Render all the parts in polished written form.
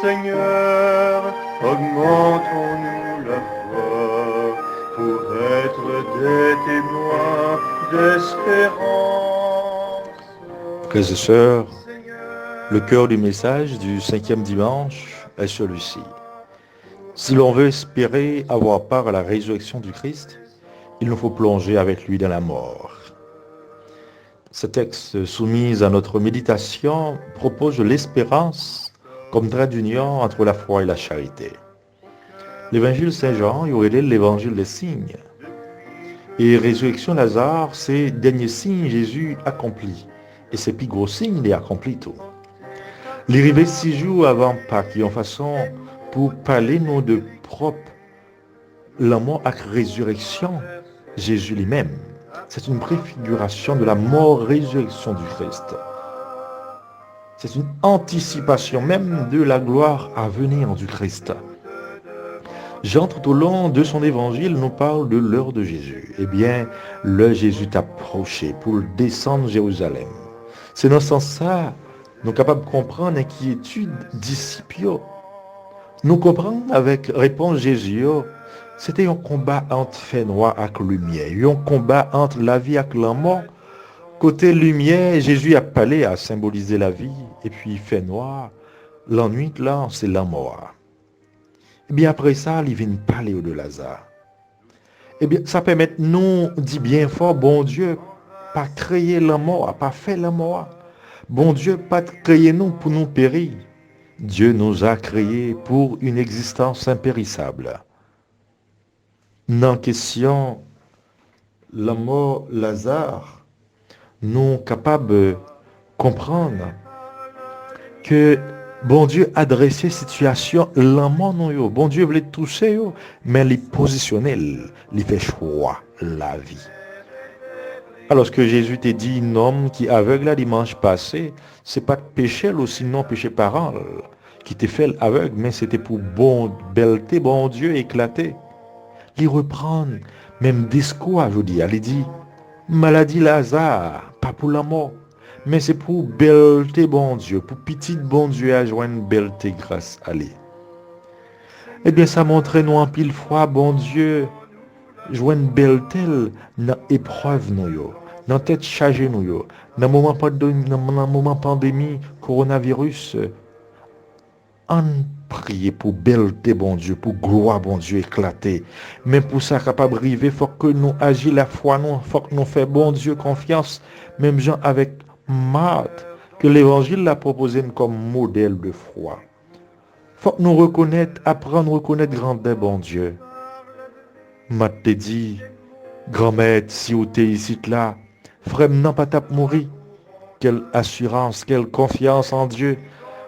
Seigneur, augmentons-nous la foi pour être des témoins d'espérance. Frères et sœurs, le cœur du message du 5e dimanche est celui-ci. Si l'on veut espérer avoir part à la résurrection du Christ, il nous faut plonger avec lui dans la mort. Ce texte soumis à notre méditation propose l'espérance comme trait d'union entre la foi et la charité. L'évangile Saint-Jean y aurait l'évangile des signes. Et résurrection Lazare, c'est dernier signe Jésus accompli. Et c'est plus gros signe, il est accompli tout. L'arrivée 6 jours avant Pâques, en façon pour parler nous de propre la mort avec résurrection, Jésus lui-même. C'est une préfiguration de la mort-résurrection du Christ. C'est une anticipation même de la gloire à venir du Christ. Jean, tout au long de son évangile, nous parle de l'heure de Jésus. Eh bien, l'heure Jésus est approché pour descendre Jérusalem. C'est dans ce sens-là, nous sommes capables de comprendre l'inquiétude disciples. Nous comprenons avec réponse Jésus, c'était un combat entre fait noir et lumière, un combat entre la vie et la mort. Côté lumière, Jésus a parlé à symboliser la vie, et puis fait noir, l'ennui là, c'est la mort. Et bien après ça, il vient parler de Lazare. Eh bien, ça permet nous dit bien fort, bon Dieu, pas créer la mort, pas fait la mort. Bon Dieu, pas créer nous pour nous périr. Dieu nous a créés pour une existence impérissable. Dans question, la mort Lazare, nous sommes capables de comprendre que bon Dieu a dressé situation la mort non yo. Bon Dieu voulait toucher yo, mais il positionner, il fait choix la vie. Alors que Jésus t'a dit, un homme qui aveugle la dimanche passé, c'est pas de péché ou sinon péché parent qui t'a fait aveugle, mais c'était pour bon belleté, bon Dieu éclater. Il reprend même discours, je dis, il dit, maladie Lazare, pas pour la mort, mais c'est pour belleté bon Dieu, pour petit bon Dieu à joindre belleté grâce à lui. Eh bien, ça montre nous en pile fois, bon Dieu, joindre belleté dans épreuve nous yo. Dans tête chargée nous yo, dans moment pandémie coronavirus, on prie pour belleté bon Dieu, pour gloire bon Dieu éclater. Mais pour ça capable arriver, faut que nous agissons la foi, nous faut que nous fassions bon Dieu confiance, même gens avec Marthe que l'évangile l'a proposé comme modèle de foi. Faut que nous reconnaître, apprendre à reconnaître grandeur bon Dieu. Marthe te dit, grand-mère, si vous êtes ici là, frère, non pas tape mourir. Quelle assurance, quelle confiance en Dieu.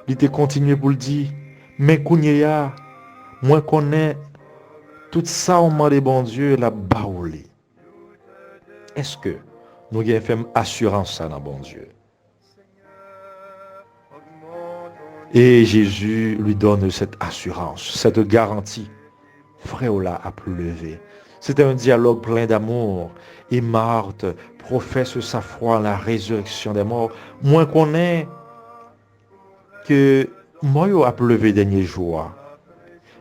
Il te continue pour le dire, mais Kounia, moi connais tout ça au moment de bon Dieu, la baoulé. Est-ce que nous avons fait assurance ça dans bon Dieu? Et Jésus lui donne cette assurance, cette garantie. Frère là a levé. C'était un dialogue plein d'amour. Et Marthe professe sa foi en la résurrection des morts. Moi connais que moi a pleuvé dernier jour.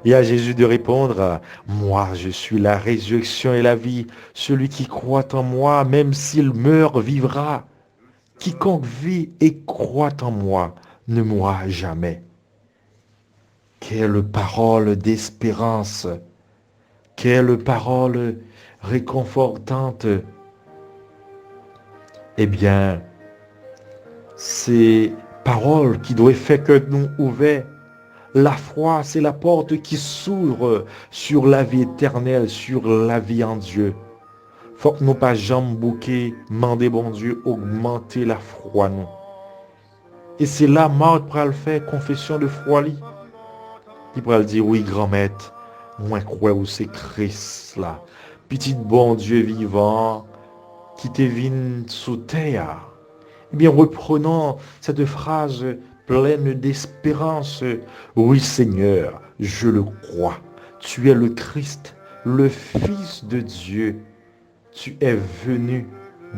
Et à Jésus de répondre, moi je suis la résurrection et la vie. Celui qui croit en moi, même s'il meurt, vivra. Quiconque vit et croit en moi ne mourra jamais. Quelle parole d'espérance, quelle parole réconfortante. Eh bien, ces paroles qui doivent faire que nous ouvrons. La foi, c'est la porte qui s'ouvre sur la vie éternelle, sur la vie en Dieu. Faut que nous pas jamais bouquer, demander bon Dieu, augmenter la foi nous. Et c'est là, Marthe pour le faire confession de foi. Il pourra le dire, oui, grand-mère, moi crois où c'est Christ là. Petit bon Dieu vivant, qui te vient sous terre. Eh bien, reprenons cette phrase pleine d'espérance. Oui, Seigneur, je le crois. Tu es le Christ, le Fils de Dieu. Tu es venu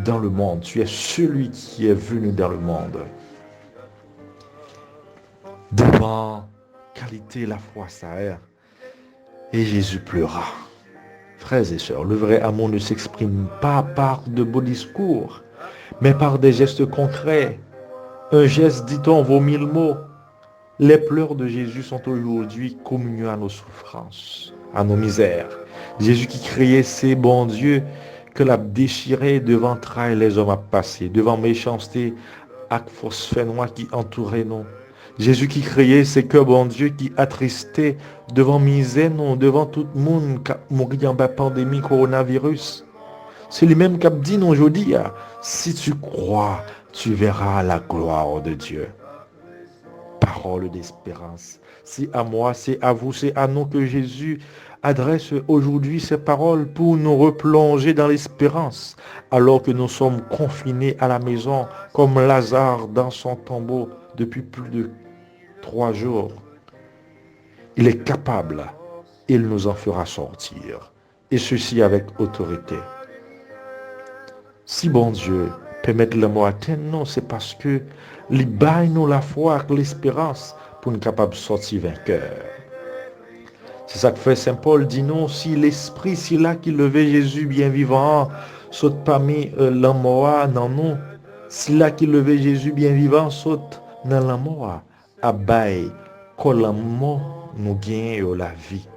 dans le monde. Tu es celui qui est venu dans le monde. Devant qualité la foi ça est. Et Jésus pleura. Frères et sœurs, le vrai amour ne s'exprime pas par de beaux discours, mais par des gestes concrets. Un geste, dit-on, vaut 1000 mots. Les pleurs de Jésus sont aujourd'hui communion à nos souffrances, à nos misères. Jésus qui criait, c'est bon Dieu, que l'a déchiré devant trahi les hommes à passer, devant méchanceté, ak force noire qui entourait nous. Jésus qui criait, c'est que bon Dieu qui attristé devant misère nous, devant tout le monde qui mourit en bas pandémie coronavirus. C'est lui-même qui a dit nous aujourd'hui, si tu crois, tu verras la gloire de Dieu. Parole d'espérance. C'est à moi, c'est à vous, c'est à nous que Jésus adresse aujourd'hui ces paroles pour nous replonger dans l'espérance, alors que nous sommes confinés à la maison comme Lazare dans son tombeau depuis plus de 3 jours. Il est capable, il nous en fera sortir, et ceci avec autorité. Si bon Dieu permet le mot atteindre, non, c'est parce que il baille nous la foi et l'espérance pour nous capables de sortir vainqueur. C'est ça que fait Saint Paul, dit non, si l'esprit, si là qui levait Jésus bien vivant, saute parmi l'amour dans nous, si là qui levait Jésus bien vivant, saute dans l'amour, abaille, collement nous gagne la vie.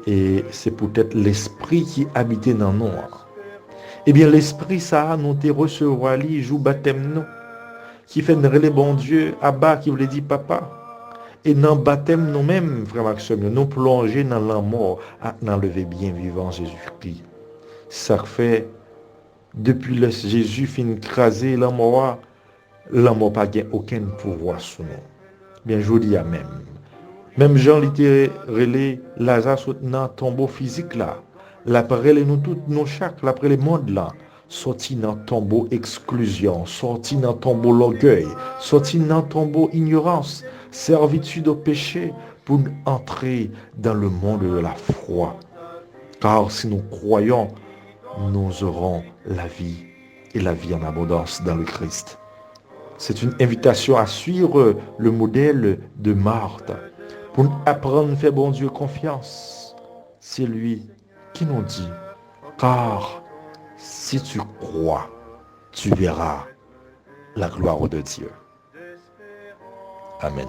Et c'est peut-être l'esprit qui habitait dans nous. Eh bien, l'esprit, ça, nous te recevoir, lui, joue baptême, nous, qui fait les bon Dieu, Abba, qui voulait dire papa. Et dans le baptême, nous-mêmes, frère Maxime, nous plonger dans l'amour, dans le bien vivant Jésus-Christ. Ça fait, depuis le Jésus fin craser l'amour n'a pas aucun pouvoir sur nous. Bien, je vous dis à même. Même Jean littéralement, Lazare dans le tombeau physique là. L'après nous toutes nos chaque, l'après les mondes là, sorti dans tombeau exclusion, sorti dans tombeau l'orgueil, sorti dans tombeau ignorance, servitude au péché pour entrer dans le monde de la foi. Car si nous croyons, nous aurons la vie et la vie en abondance dans le Christ. C'est une invitation à suivre le modèle de Marthe pour apprendre à faire bon Dieu confiance. C'est lui qui nous dit, car si tu crois, tu verras la gloire de Dieu. Amen.